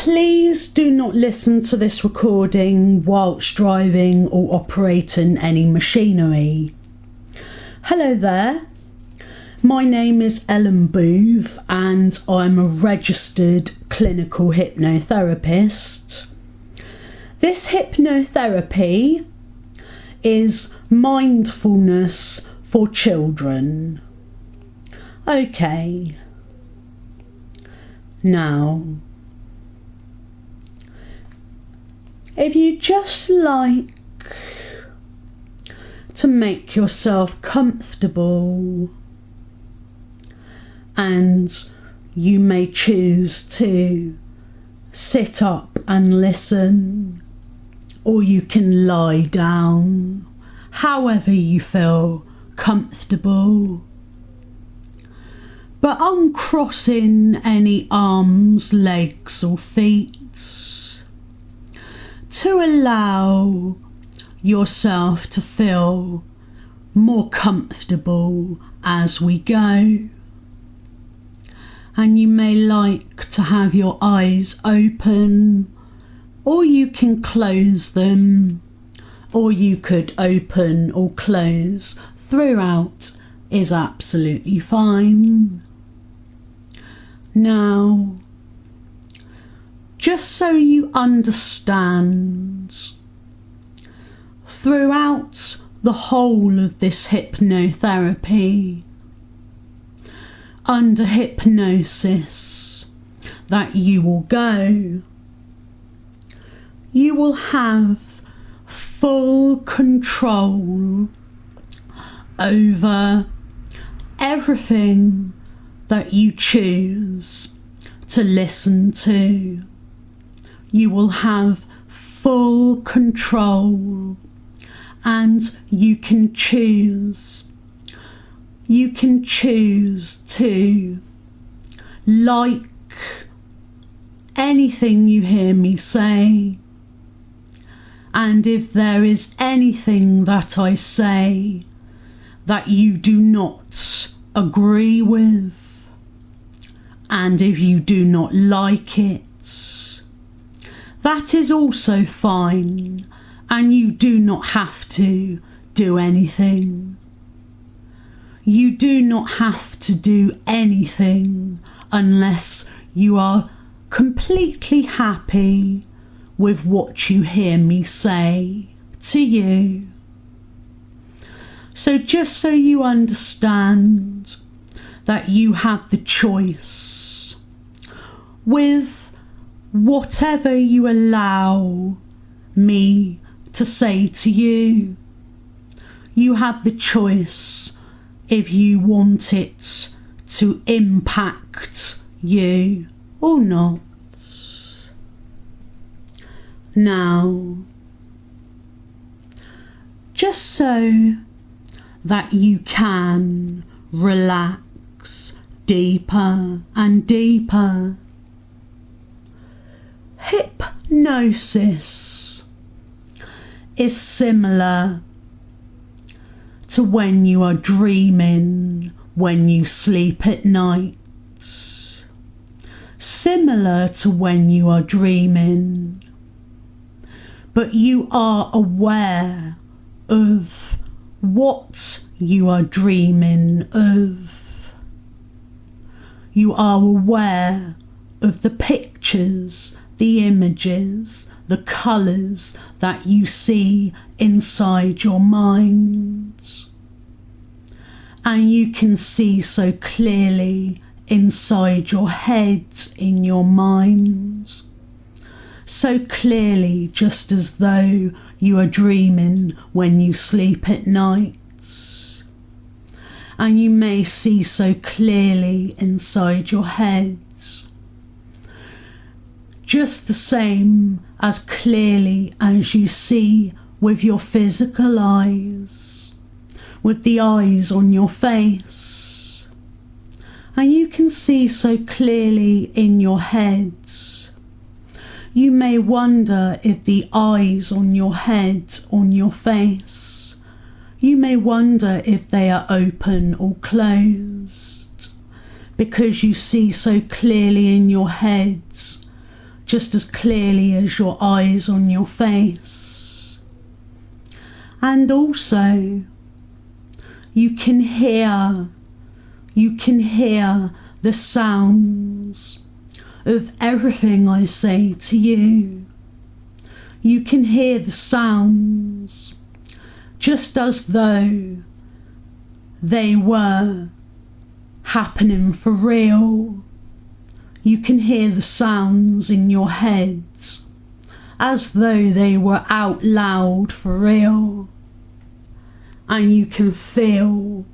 Please do not listen to this recording whilst driving or operating any machinery. Hello there, my name is Ellen Booth and I'm a registered clinical hypnotherapist. This hypnotherapy is mindfulness for children. Okay, now if you just like to make yourself comfortable, and you may choose to sit up and listen, or you can lie down, however you feel comfortable, but uncrossing any arms, legs or feet, to allow yourself to feel more comfortable as we go. And you may like to have your eyes open, or you can close them, or you could open or close throughout, is absolutely fine. Now, just so you understand, throughout the whole of this hypnotherapy, under hypnosis that you will go, you will have full control over everything that you choose to listen to. You will have full control, and you can choose to like anything you hear me say, and if there is anything that I say that you do not agree with, and if you do not like it, that is also fine, and you do not have to do anything. You do not have to do anything unless you are completely happy with what you hear me say to you. So just so you understand that you have the choice with whatever you allow me to say to you. You have the choice if you want it to impact you or not. Now, just so that you can relax deeper and deeper, hypnosis is similar to when you are dreaming when you sleep at night. Similar to when you are dreaming, but you are aware of what you are dreaming of. You are aware of the pictures, the images, the colours that you see inside your mind. And you can see so clearly inside your head, in your mind. So clearly, just as though you are dreaming when you sleep at night. And you may see so clearly inside your head, just the same as clearly as you see with your physical eyes, with the eyes on your face. And you can see so clearly in your head. You may wonder if the eyes on your head, on your face, you may wonder if they are open or closed, because you see so clearly in your head just as clearly as your eyes on your face. And also, you can hear the sounds of everything I say to you. You can hear the sounds just as though they were happening for real. You can hear the sounds in your head as though they were out loud for real. And you can feel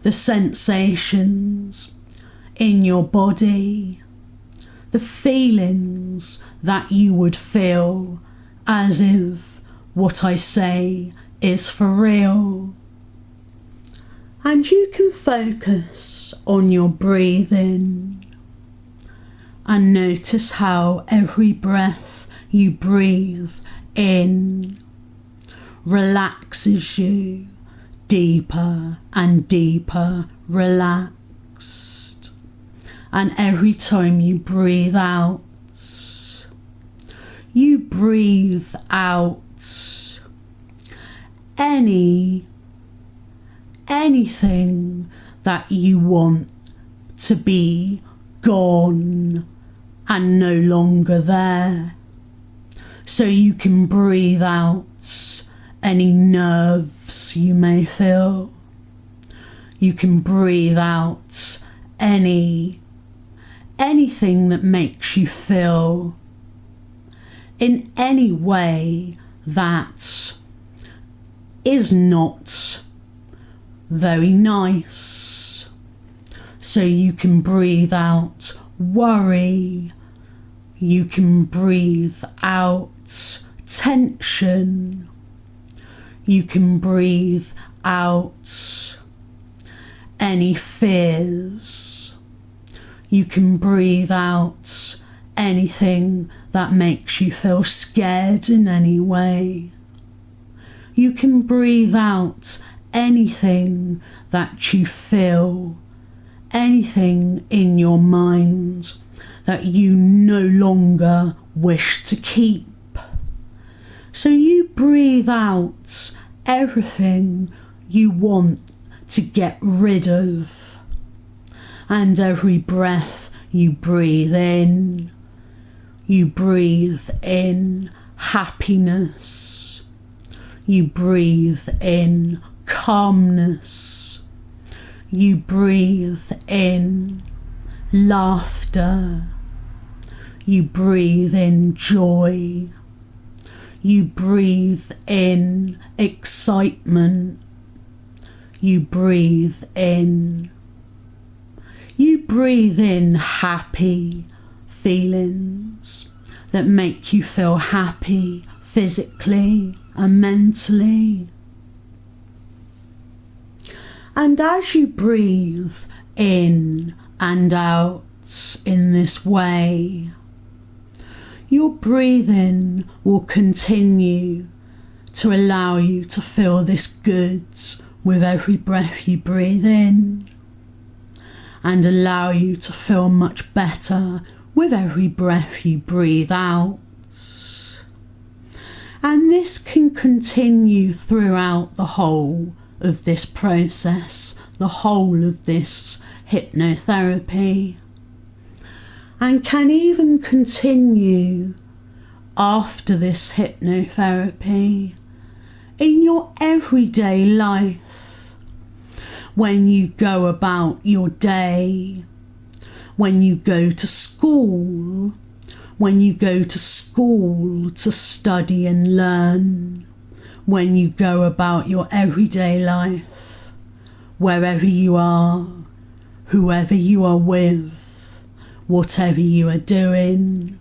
the sensations in your body, the feelings that you would feel as if what I say is for real. And you can focus on your breathing and notice how every breath you breathe in relaxes you deeper and deeper relaxed. And every time you breathe out, you breathe out anything that you want to be gone and no longer there. So you can breathe out any nerves you may feel. You can breathe out anything that makes you feel in any way that is not very nice. So you can breathe out worry, you can breathe out tension, you can breathe out any fears, you can breathe out anything that makes you feel scared in any way. You can breathe out anything that you feel, anything in your mind that you no longer wish to keep. So you breathe out everything you want to get rid of. And every breath you breathe in happiness. You breathe in calmness. You breathe in laughter. You breathe in joy. You breathe in excitement. You breathe in happy feelings that make you feel happy physically and mentally. And as you breathe in and out in this way, your breathing will continue to allow you to feel this good with every breath you breathe in, and allow you to feel much better with every breath you breathe out. And this can continue throughout the whole of this process, the whole of this hypnotherapy, and can even continue after this hypnotherapy in your everyday life, when you go about your day, when you go to school, when you go to school to study and learn, when you go about your everyday life, wherever you are, whoever you are with, whatever you are doing,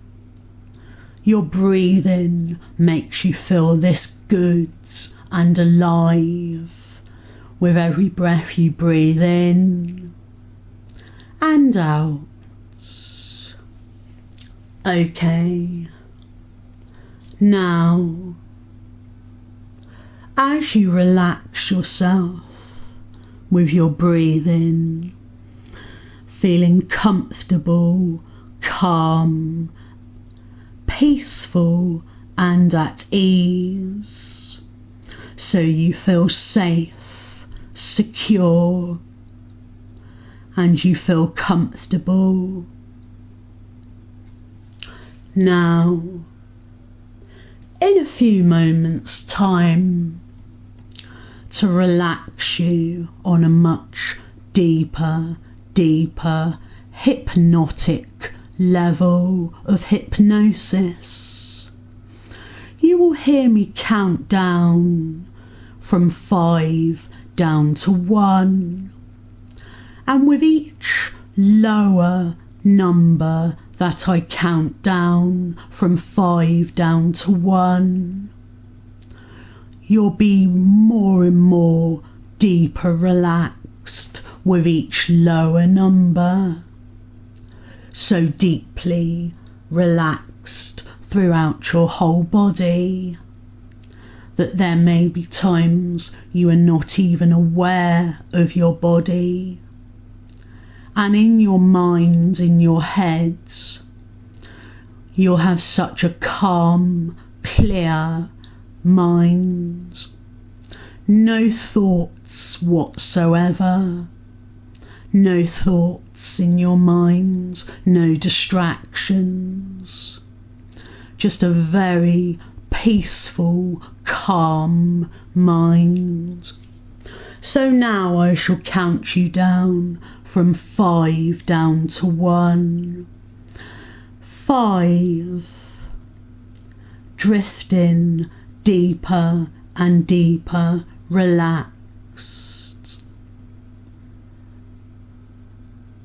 your breathing makes you feel this good and alive with every breath you breathe in and out. Okay, now as you relax yourself with your breathing, feeling comfortable, calm peaceful and at ease. So you feel safe, secure, and you feel comfortable. Now, in a few moments' time, to relax you on a much deeper hypnotic level of hypnosis, you will hear me count down from 5 down to 1, and with each lower number that I count down from 5 down to 1, you'll be more and more deeper relaxed with each lower number. So deeply relaxed throughout your whole body that there may be times you are not even aware of your body. And in your mind, in your head, you'll have such a calm, clear mind. No thoughts whatsoever. No thoughts in your mind, no distractions. Just a very peaceful, calm mind. So now I shall count you down from 5 down to 1. 5. Drifting deeper and deeper, relaxed.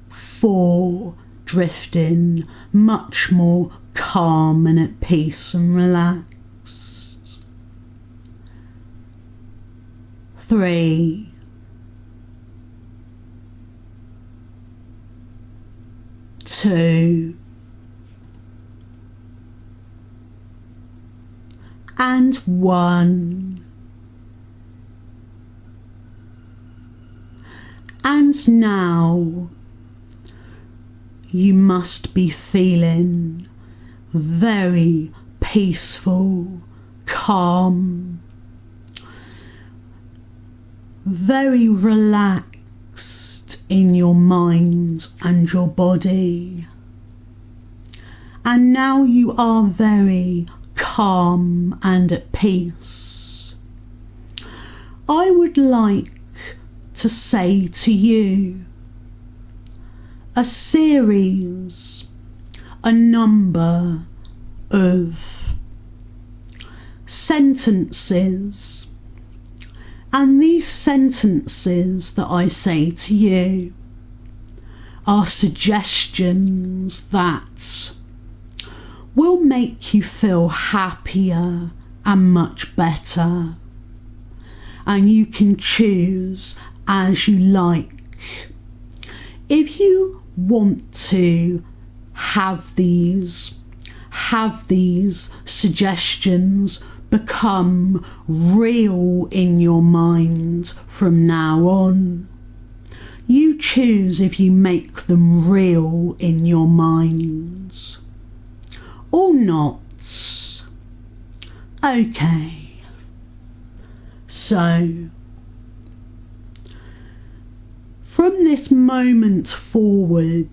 4. Drifting much more calm and at peace and relaxed. 3. 2. And 1. And now you must be feeling very peaceful, calm, very relaxed in your mind and your body. And now you are very calm and at peace. I would like to say to you a series, a number of sentences, and these sentences that I say to you are suggestions that will make you feel happier and much better, and you can choose as you like. If you want to have these suggestions become real in your mind from now on, you choose if you make them real in your mind or not. Okay, so from this moment forward,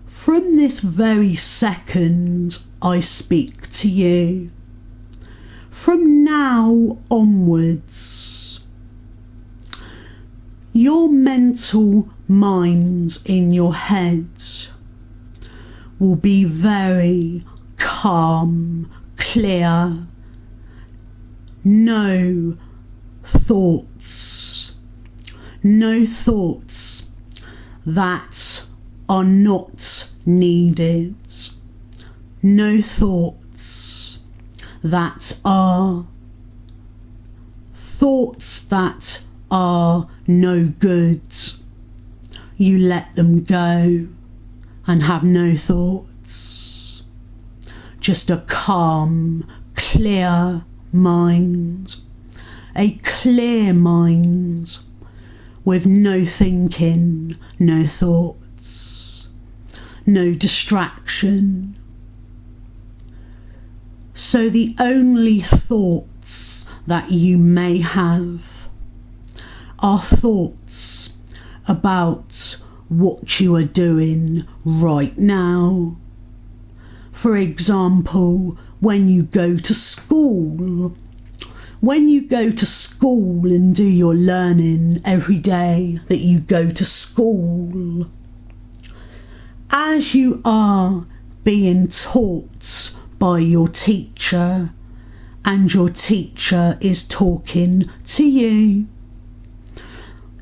from this very second I speak to you, from now onwards, your mental mind in your head will be very calm, clear, no thoughts that are not needed, no thoughts that are no good. You let them go and have no thoughts. Just a calm, clear mind. A clear mind with no thinking, no thoughts, no distraction. So the only thoughts that you may have are thoughts about what you are doing right now. For example, when you go to school. When you go to school and do your learning every day that you go to school, as you are being taught by your teacher and your teacher is talking to you,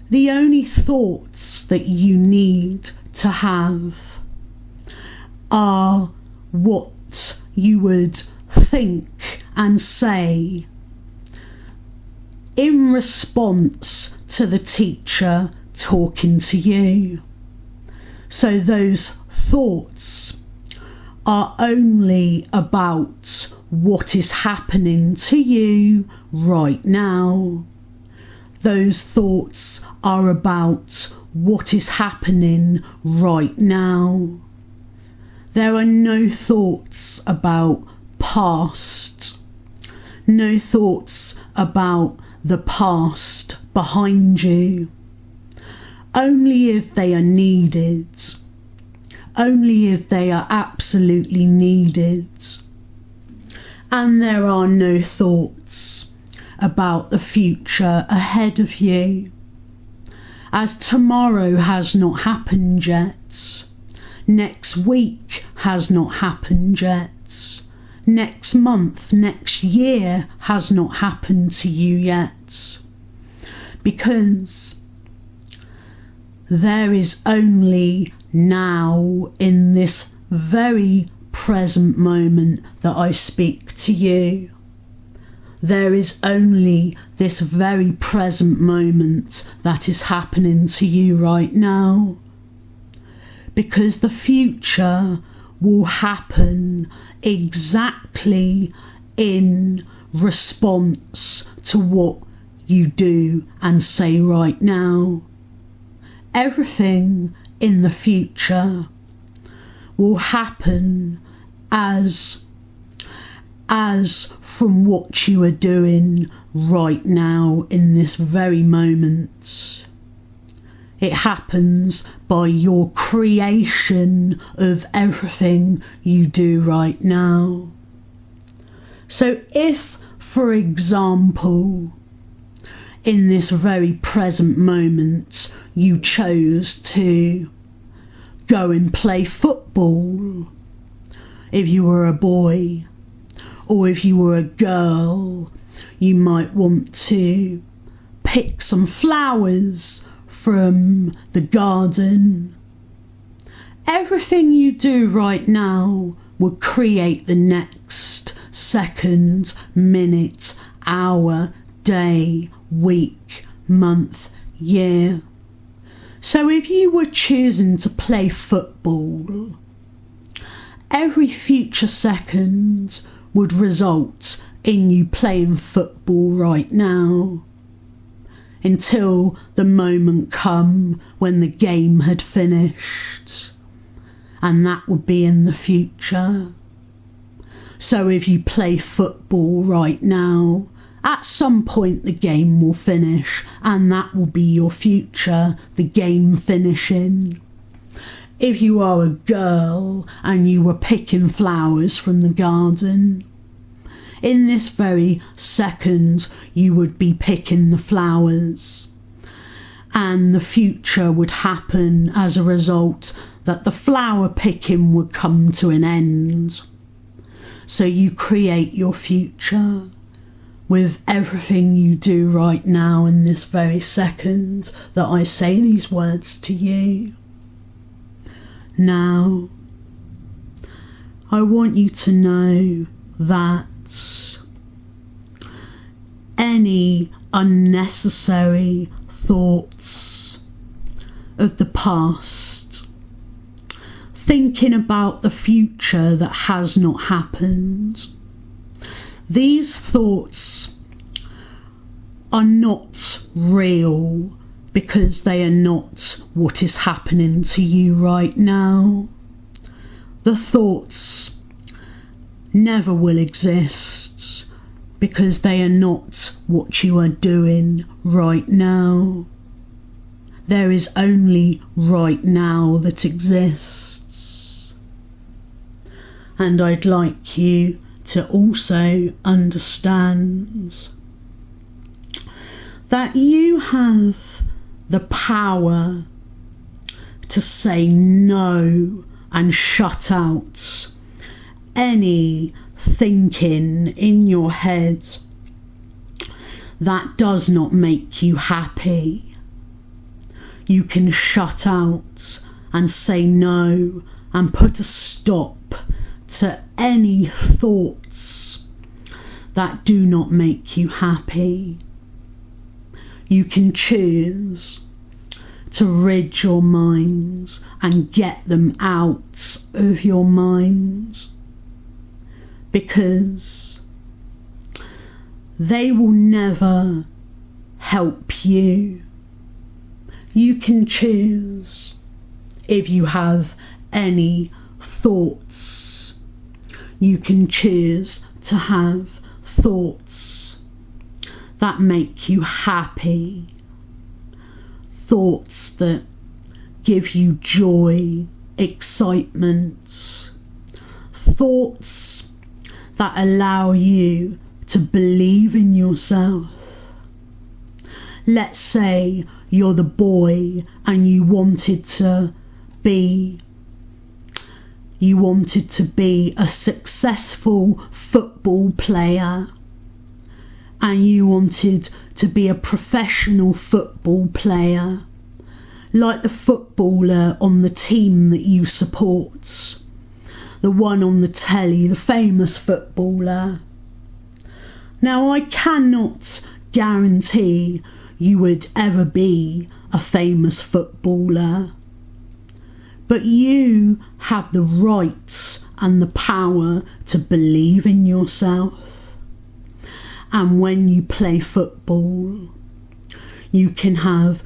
the only thoughts that you need to have are what you would think and say in response to the teacher talking to you. So those thoughts are only about what is happening to you right now. Those thoughts are about what is happening right now. There are no thoughts about past, no thoughts about the past behind you, only if they are needed, only if they are absolutely needed. And there are no thoughts about the future ahead of you, as tomorrow has not happened yet, next week has not happened yet, next month, next year has not happened to you yet, because there is only now, in this very present moment that I speak to you. There is only this very present moment that is happening to you right now, because the future will happen exactly in response to what you do and say right now. Everything in the future will happen as from what you are doing right now in this very moment. It happens by your creation of everything you do right now. So if, for example, in this very present moment you chose to go and play football, if you were a boy, or if you were a girl, you might want to pick some flowers from the garden. Everything you do right now will create the next second, minute, hour, day, week, month, year. So if you were choosing to play football, every future second would result in you playing football right now, until the moment come when the game had finished, and that would be in the future. So if you play football right now, at some point the game will finish, and that will be your future, the game finishing. If you are a girl and you were picking flowers from the garden, in this very second you would be picking the flowers, and the future would happen as a result that the flower picking would come to an end. So you create your future with everything you do right now in this very second that I say these words to you. Now, I want you to know that any unnecessary thoughts of the past, thinking about the future that has not happened, these thoughts are not real, because they are not what is happening to you right now. The thoughts never will exist, because they are not what you are doing right now. There is only right now that exists. And I'd like you to also understand that you have the power to say no and shut out any thinking in your head that does not make you happy. You can shut out and say no and put a stop to any thoughts that do not make you happy. You can choose to rid your minds and get them out of your mind, because they will never help you. You can choose if you have any thoughts. You can choose to have thoughts that make you happy, thoughts that give you joy, excitement, thoughts that allow you to believe in yourself. Let's say you're the boy and you wanted to be a successful football player, and you wanted to be a professional football player, like the footballer on the team that you support, the one on the telly, the famous footballer. Now, I cannot guarantee you would ever be a famous footballer, but you have the right and the power to believe in yourself. And when you play football, you can have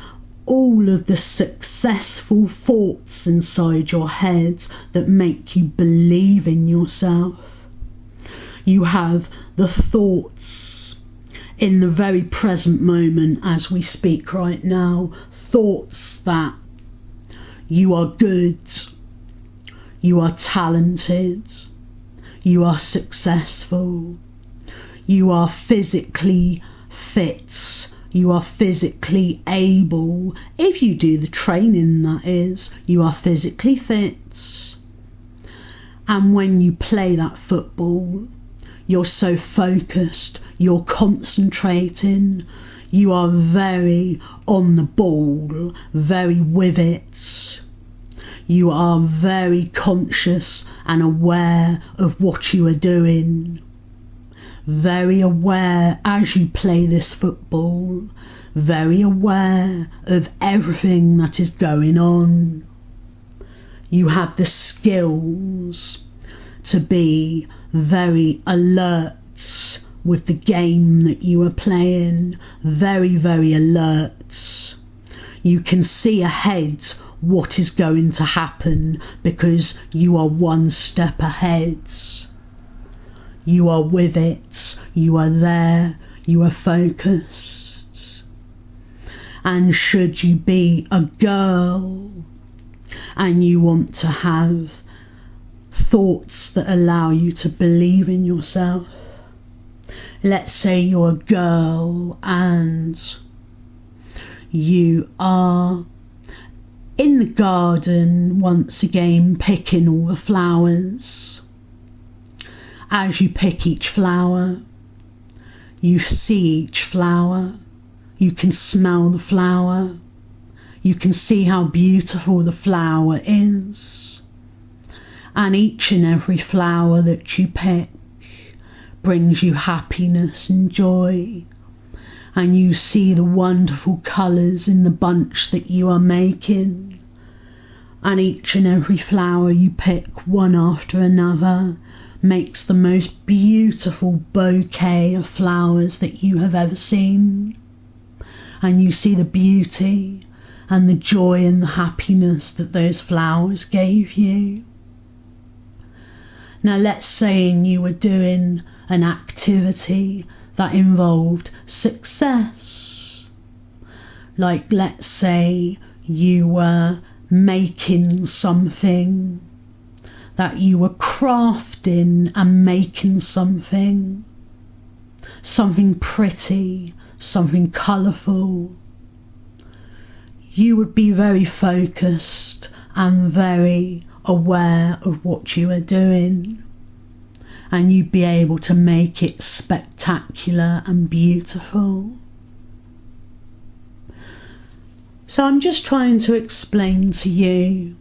all of the successful thoughts inside your head that make you believe in yourself. You have the thoughts in the very present moment as we speak right now, thoughts that you are good, you are talented, you are successful, you are physically fit, you are physically able. If you do the training, that is, you are physically fit. And when you play that football, you're so focused, you're concentrating, you are very on the ball, very with it. You are very conscious and aware of what you are doing. Very aware as you play this football, very aware of everything that is going on. You have the skills to be very alert with the game that you are playing, very, very alert. You can see ahead what is going to happen because you are one step ahead. You are with it, you are there, you are focused. And should you be a girl and you want to have thoughts that allow you to believe in yourself, let's say you're a girl and you are in the garden once again picking all the flowers. As you pick each flower, you see each flower, you can smell the flower, you can see how beautiful the flower is. And each and every flower that you pick brings you happiness and joy. And you see the wonderful colours in the bunch that you are making. And each and every flower you pick, one after another, makes the most beautiful bouquet of flowers that you have ever seen. And you see the beauty and the joy and the happiness that those flowers gave you. Now let's say you were doing an activity that involved success. Like let's say you were making something, that you were crafting and making something pretty, something colourful. You would be very focused and very aware of what you are doing, and you'd be able to make it spectacular and beautiful. So I'm just trying to explain to you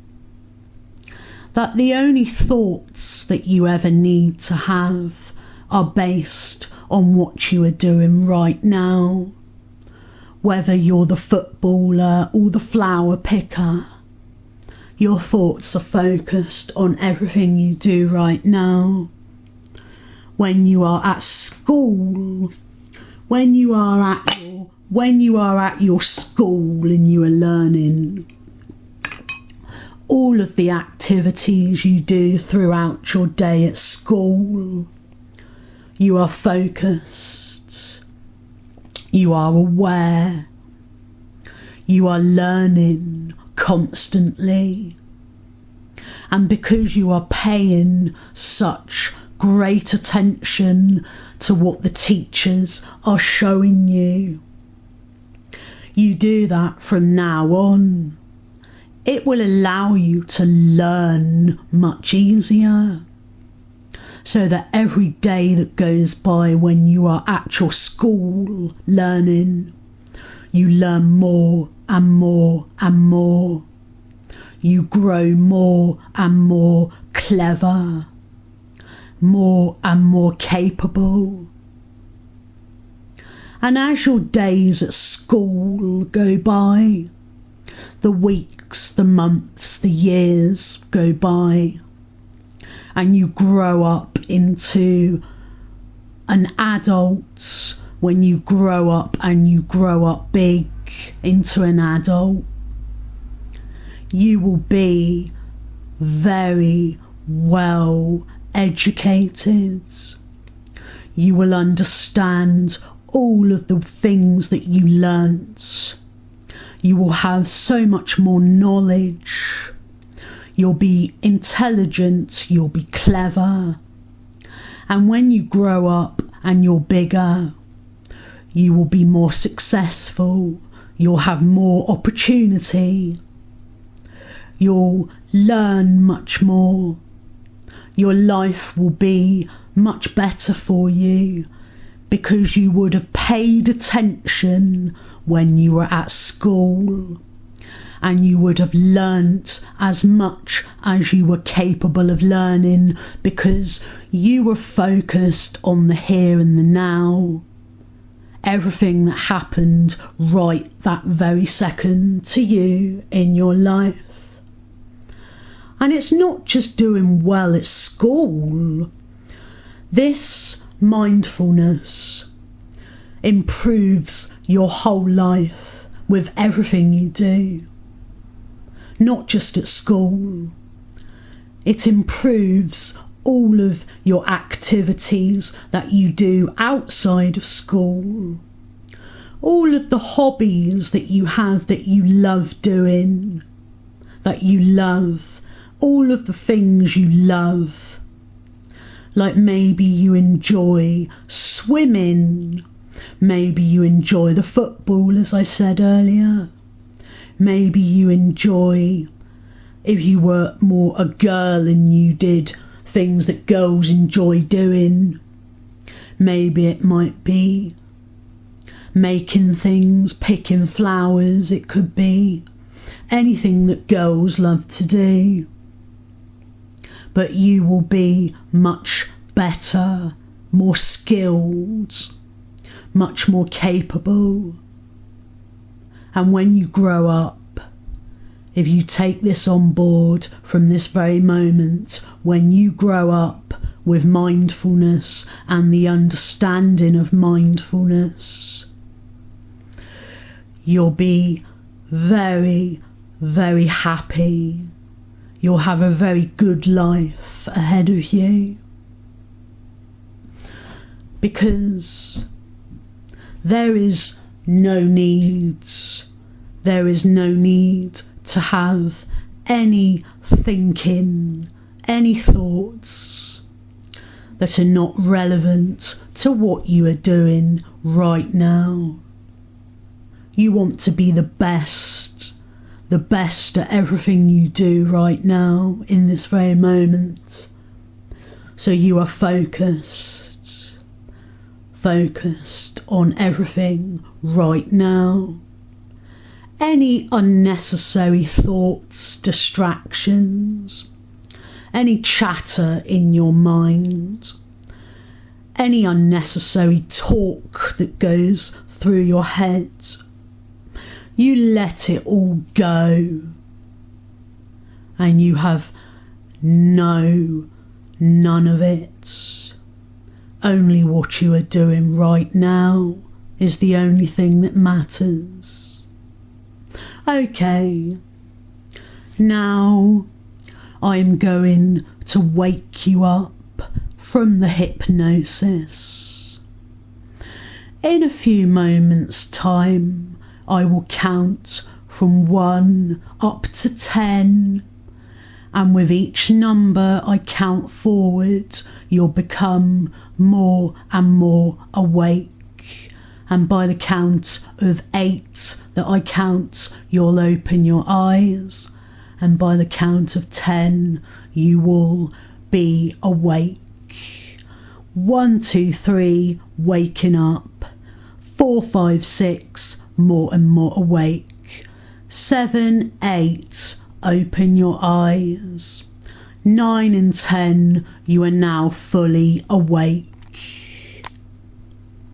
that the only thoughts that you ever need to have are based on what you are doing right now. Whether you're the footballer or the flower picker, your thoughts are focused on everything you do right now. When you are at school, when you are at your school and you are learning, all of the activities you do throughout your day at school, you are focused, you are aware, you are learning constantly. And because you are paying such great attention to what the teachers are showing you, you do that from now on. It will allow you to learn much easier, so that every day that goes by when you are at your school learning, you learn more and more and more. You grow more and more clever, more and more capable. And as your days at school go by, the weeks, the months, the years go by, and you grow up into an adult. When you grow up and you grow up big into an adult, you will be very well educated. You will understand all of the things that you learnt. You will have so much more knowledge. You'll be intelligent, you'll be clever. And when you grow up and you're bigger, you will be more successful. You'll have more opportunity. You'll learn much more. Your life will be much better for you because you would have paid attention when you were at school, and you would have learnt as much as you were capable of learning because you were focused on the here and the now. Everything that happened right that very second to you in your life. And it's not just doing well at school. This mindfulness improves your whole life with everything you do. Not just at school. It improves all of your activities that you do outside of school. All of the hobbies that you have that you love doing, that you love. All of the things you love. Like maybe you enjoy swimming. Maybe you enjoy the football, as I said earlier. Maybe you enjoy, if you were more a girl and you did things that girls enjoy doing. Maybe it might be making things, picking flowers. It could be anything that girls love to do. But you will be much better, more skilled, much more capable. And when you grow up, if you take this on board from this very moment, when you grow up with mindfulness and the understanding of mindfulness, you'll be very, very happy. You'll have a very good life ahead of you. Because there is no need to have any thinking, any thoughts that are not relevant to what you are doing right now. You want to be the best at everything you do right now in this very moment. So you are focused on everything right now. Any unnecessary thoughts, distractions, any chatter in your mind, any unnecessary talk that goes through your head, you let it all go, and you have none of it. Only what you are doing right now is the only thing that matters. Okay, now I'm going to wake you up from the hypnosis. In a few moments' time, I will count from 1 up to 10, and with each number I count forward, you'll become more and more awake. And by the count of 8 that I count, you'll open your eyes. And by the count of 10, you will be awake. 1, 2, 3, waking up. 4, 5, 6, more and more awake. 7, 8, open your eyes. 9 and 10, you are now fully awake.